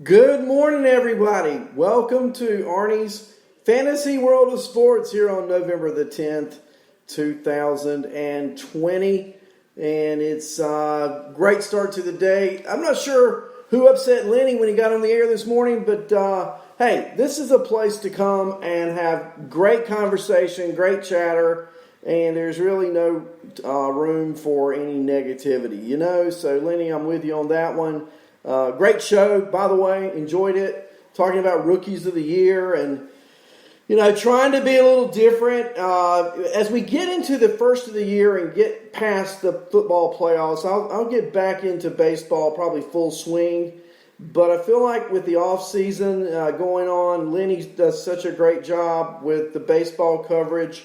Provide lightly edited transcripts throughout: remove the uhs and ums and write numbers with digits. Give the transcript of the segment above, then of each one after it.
Good morning, everybody. Welcome to Arnie's Fantasy World of Sports here on November the 10th, 2020. And it's a great start to the day. I'm not sure who upset Lenny when he got on the air this morning, but hey, this is a place to come and have great conversation, great chatter, and there's really no room for any negativity, you know? So, Lenny, I'm with you on that one. Great show, by the way. Enjoyed it. Talking about rookies of the year and, you know, trying to be a little different. As we get into the first of the year and get past the football playoffs, I'll get back into baseball, probably full swing. But I feel like with the offseason going on, Lenny does such a great job with the baseball coverage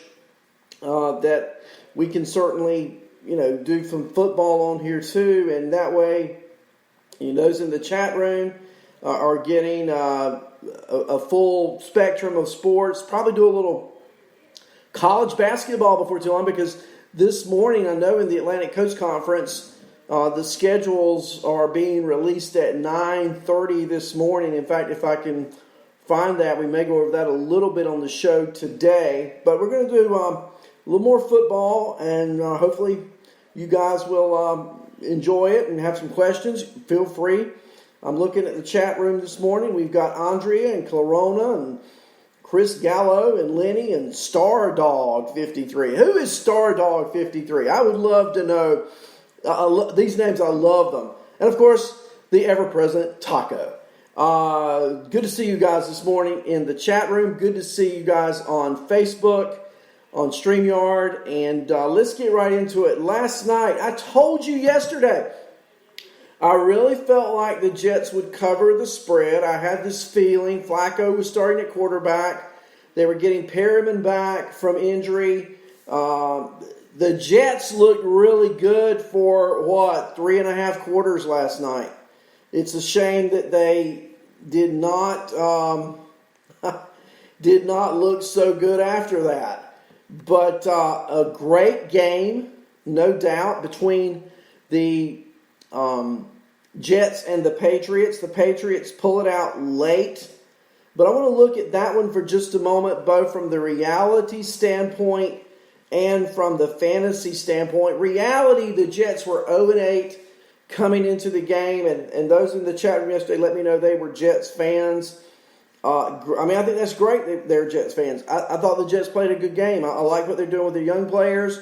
that we can certainly, you know, do some football on here too. And that way, those in the chat room are getting a full spectrum of sports. Probably do a little college basketball before too long because this morning, I know in the Atlantic Coast Conference, the schedules are being released at 9:30 this morning. In fact, if I can find that, we may go over that a little bit on the show today. But we're going to do a little more football, and hopefully you guys will enjoy it and have some questions. Feel free. I'm looking at the chat room this morning. We've got Andrea and Clarona and Chris Gallo and Lenny and Stardog53. Who is Stardog53? I would love to know. These names, I love them. And, of course, the ever-present Taco. Good to see you guys this morning in the chat room. Good to see you guys on Facebook, on StreamYard, and let's get right into it. Last night, I told you yesterday, I really felt like the Jets would cover the spread. I had this feeling. Flacco was starting at quarterback. They were getting Perriman back from injury. The Jets looked really good for, 3.5 quarters last night. It's a shame that they did not look so good after that. But a great game, no doubt, between the Jets and the Patriots. The Patriots pull it out late. But I want to look at that one for just a moment, both from the reality standpoint and from the fantasy standpoint. Reality, the Jets were 0-8 coming into the game. And those in the chat room yesterday let me know they were Jets fans. I think that's great they're Jets fans. I thought the Jets played a good game. I like what they're doing with their young players.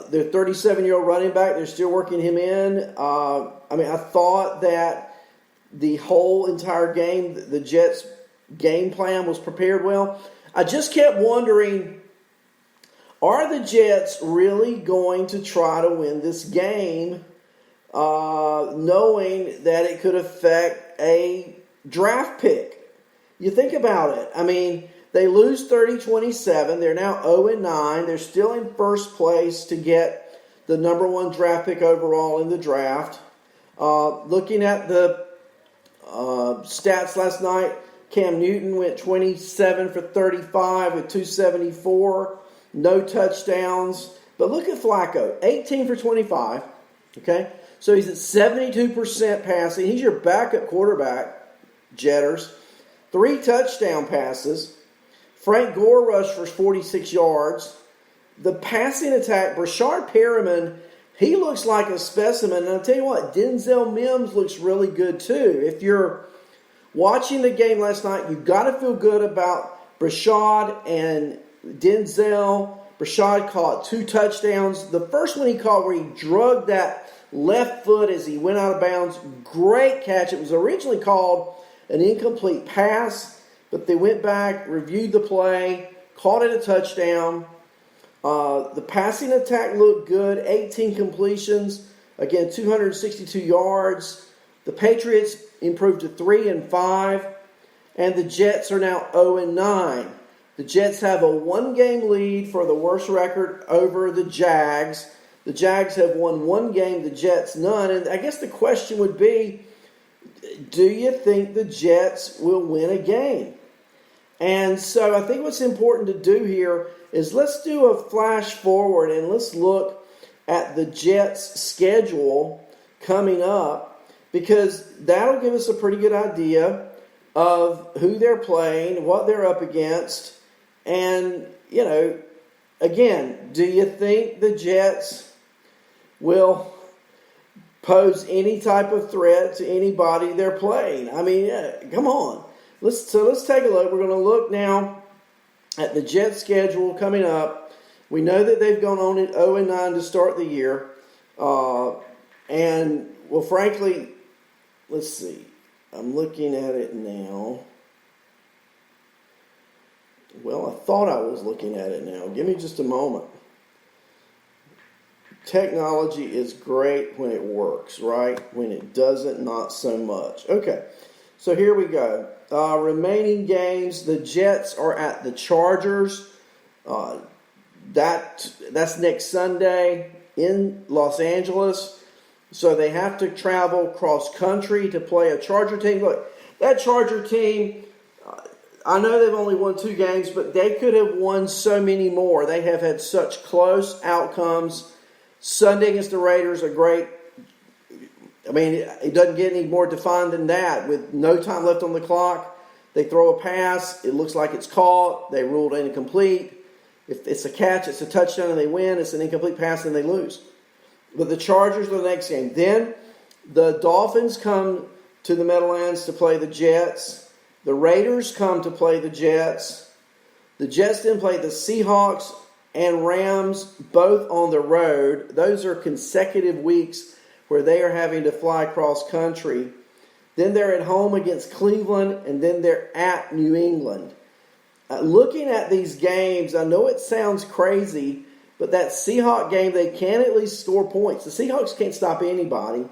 Their 37-year-old running back, they're still working him in. I thought that the whole entire game, the Jets' game plan was prepared well. I just kept wondering, are the Jets really going to try to win this game, knowing that it could affect a draft pick? You think about it. I mean, they lose 30-27. They're now 0-9. They're still in first place to get the number one draft pick overall in the draft. Looking at the stats last night, Cam Newton went 27 for 35 with 274. No touchdowns. But look at Flacco, 18 for 25. Okay? So he's at 72% passing. He's your backup quarterback, Jetters. 3 touchdown passes. Frank Gore rushed for 46 yards. The passing attack, Brashard Perriman, he looks like a specimen. And I'll tell you what, Denzel Mims looks really good too. If you're watching the game last night, you've got to feel good about Brashard and Denzel. Brashard caught 2 touchdowns. The first one he caught where he drugged that left foot as he went out of bounds. Great catch. It was originally called an incomplete pass, but they went back, reviewed the play, called it a touchdown. The passing attack looked good, 18 completions, again, 262 yards. The Patriots improved to 3-5, and the Jets are now 0-9. The Jets have a 1-game lead for the worst record over the Jags. The Jags have won 1 game, the Jets none. And I guess the question would be, do you think the Jets will win a game? And so I think what's important to do here is let's do a flash forward and let's look at the Jets' schedule coming up. because that'll give us a pretty good idea of who they're playing, what they're up against, and, again, do you think the Jets will pose any type of threat to anybody they're playing? I mean, come on. Let's take a look. We're going to look now at the Jets schedule coming up. We know that they've gone on at 0-9 to start the year. Frankly, let's see. I'm looking at it now. Well, I thought I was looking at it now. Give me just a moment. Technology is great when it works, right? When it doesn't, not so much. Okay, so here we go. Remaining games, the Jets are at the Chargers. That's next Sunday in Los Angeles. So they have to travel cross country to play a Charger team. Look, that Charger team, I know they've only won 2 games, but they could have won so many more. They have had such close outcomes. Sunday against the Raiders, it doesn't get any more defined than that. With no time left on the clock, they throw a pass. It looks like it's caught. They ruled incomplete. If it's a catch, it's a touchdown, and they win. It's an incomplete pass, and they lose. But the Chargers are the next game. Then the Dolphins come to the Meadowlands to play the Jets. The Raiders come to play the Jets. The Jets then play the Seahawks and Rams, both on the road. Those are consecutive weeks where they are having to fly cross country. Then they're at home against Cleveland, and then they're at New England. Looking at these games, I know it sounds crazy, but that Seahawks game, they can at least score points. The Seahawks can't stop anybody.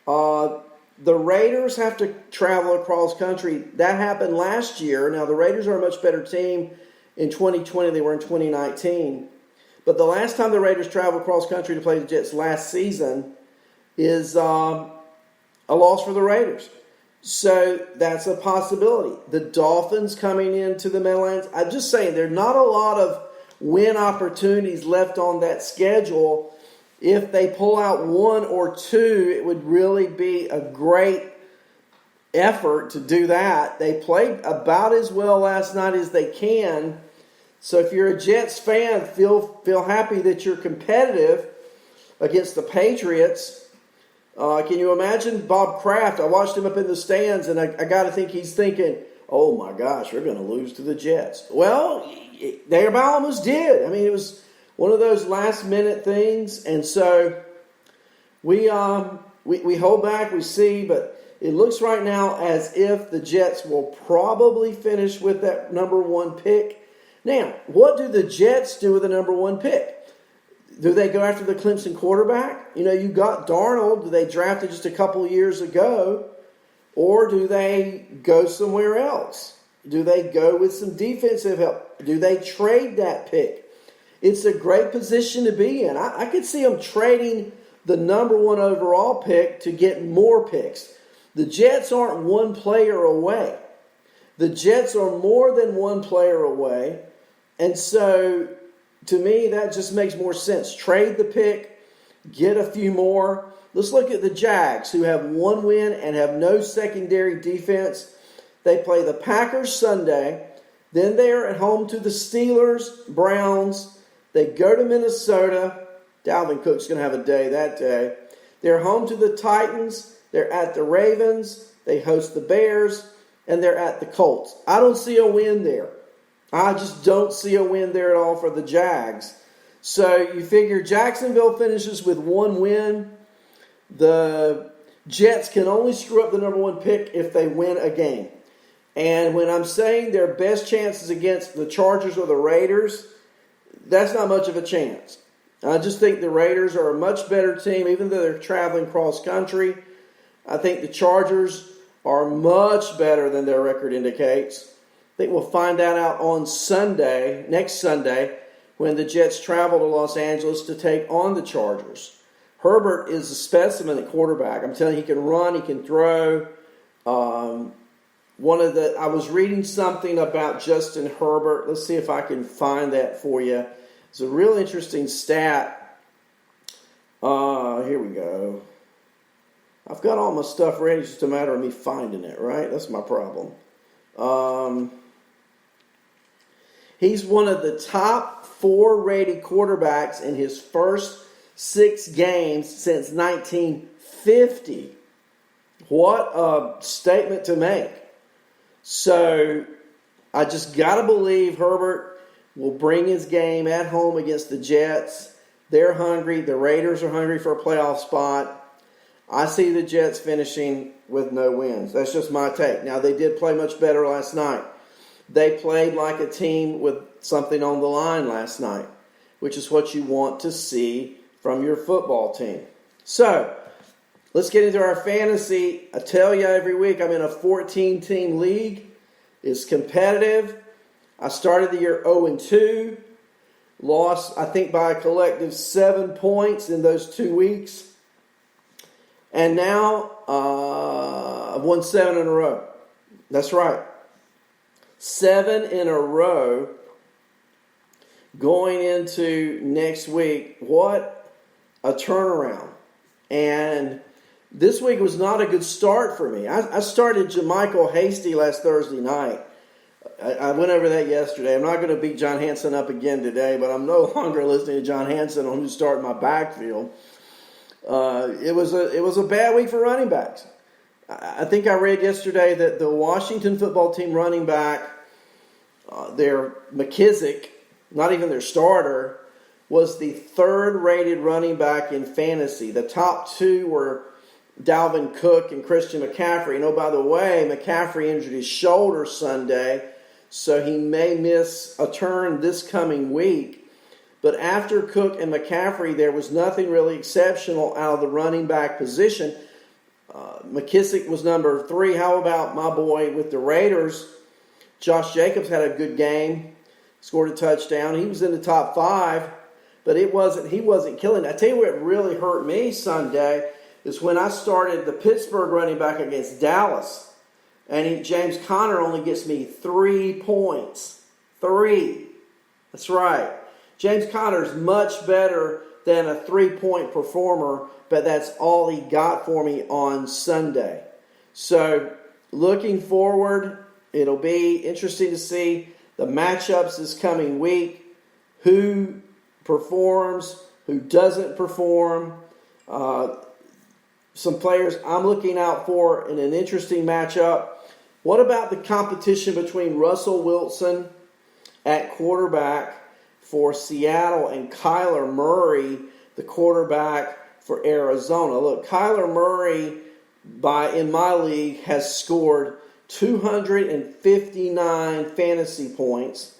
The Raiders have to travel across country. That happened last year. Now, the Raiders are a much better team in 2020 than they were in 2019. But the last time the Raiders traveled across country to play the Jets last season is a loss for the Raiders. So that's a possibility. The Dolphins coming into the Meadowlands. I'm just saying, there's not a lot of win opportunities left on that schedule. If they pull out 1 or 2, it would really be a great effort to do that. They played about as well last night as they can. So if you're a Jets fan, feel happy that you're competitive against the Patriots. Can you imagine Bob Kraft? I watched him up in the stands, and I got to think he's thinking, oh my gosh, we're going to lose to the Jets. Well, they about almost did. I mean, it was one of those last-minute things, and so we hold back, we see, but it looks right now as if the Jets will probably finish with that number 1 pick. Now, what do the Jets do with the number 1 pick? Do they go after the Clemson quarterback? You got Darnold, who they drafted just a couple of years ago, or do they go somewhere else? Do they go with some defensive help? Do they trade that pick? It's a great position to be in. I could see them trading the number 1 overall pick to get more picks. The Jets aren't 1 player away. The Jets are more than 1 player away. And so, to me, that just makes more sense. Trade the pick, get a few more. Let's look at the Jags, who have 1 win and have no secondary defense. They play the Packers Sunday. Then they are at home to the Steelers, Browns. They go to Minnesota. Dalvin Cook's going to have a day that day. They're home to the Titans. They're at the Ravens. They host the Bears. And they're at the Colts. I don't see a win there. I just don't see a win there at all for the Jags. So you figure Jacksonville finishes with 1 win. The Jets can only screw up the number 1 pick if they win a game. And when I'm saying their best chances against the Chargers or the Raiders, that's not much of a chance. I just think the Raiders are a much better team, even though they're traveling cross country. I think the Chargers are much better than their record indicates. I think we'll find that out on Sunday, next Sunday, when the Jets travel to Los Angeles to take on the Chargers. Herbert is a specimen at quarterback. I'm telling you, he can run, he can throw. I was reading something about Justin Herbert. Let's see if I can find that for you. It's a real interesting stat. Here we go. I've got all my stuff ready. It's just a matter of me finding it, right? That's my problem. He's one of the top 4 rated quarterbacks in his first 6 games since 1950. What a statement to make. So I just got to believe Herbert will bring his game at home against the Jets. They're hungry. The Raiders are hungry for a playoff spot. I see the Jets finishing with no wins. That's just my take. Now, they did play much better last night. They played like a team with something on the line last night, which is what you want to see from your football team. So, let's get into our fantasy. I tell you every week I'm in a 14-team league. It's competitive. I started the year 0-2. Lost, I think, by a collective 7 points in those 2 weeks. And now I've won 7 in a row. That's right. 7 in a row going into next week. What a turnaround. And this week was not a good start for me. I started JaMycal Hasty last Thursday night. I went over that yesterday. I'm not going to beat John Hanson up again today, but I'm no longer listening to John Hanson on who's starting my backfield. It was a bad week for running backs. I think I read yesterday that the Washington football team running back, their McKissick, not even their starter, was the 3rd rated running back in fantasy. The top 2 were Dalvin Cook and Christian McCaffrey. And oh, by the way, McCaffrey injured his shoulder Sunday, so he may miss a turn this coming week. But after Cook and McCaffrey, there was nothing really exceptional out of the running back position. McKissick was number 3. How about my boy with the Raiders? Josh Jacobs had a good game, scored a touchdown. He was in the top 5, but he wasn't killing. I tell you what really hurt me Sunday is when I started the Pittsburgh running back against Dallas, and James Conner only gets me 3 points. 3. That's right. James Conner is much better than a 3-point performer, but that's all he got for me on Sunday. So, looking forward, it'll be interesting to see the matchups this coming week, who performs, who doesn't perform. Some players I'm looking out for in an interesting matchup. What about the competition between Russell Wilson at quarterback for Seattle and Kyler Murray, the quarterback for Arizona? Look, Kyler Murray, in my league, has scored 259 fantasy points.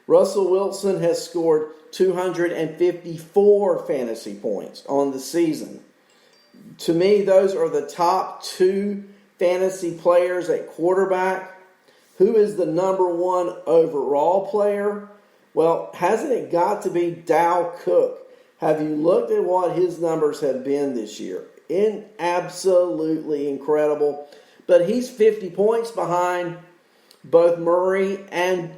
Russell Wilson has scored 254 fantasy points on the season. To me, those are the top 2 fantasy players at quarterback. Who is the number 1 overall player? Well, hasn't it got to be Dow Cook? Have you looked at what his numbers have been this year? Absolutely incredible. But he's 50 points behind both Murray and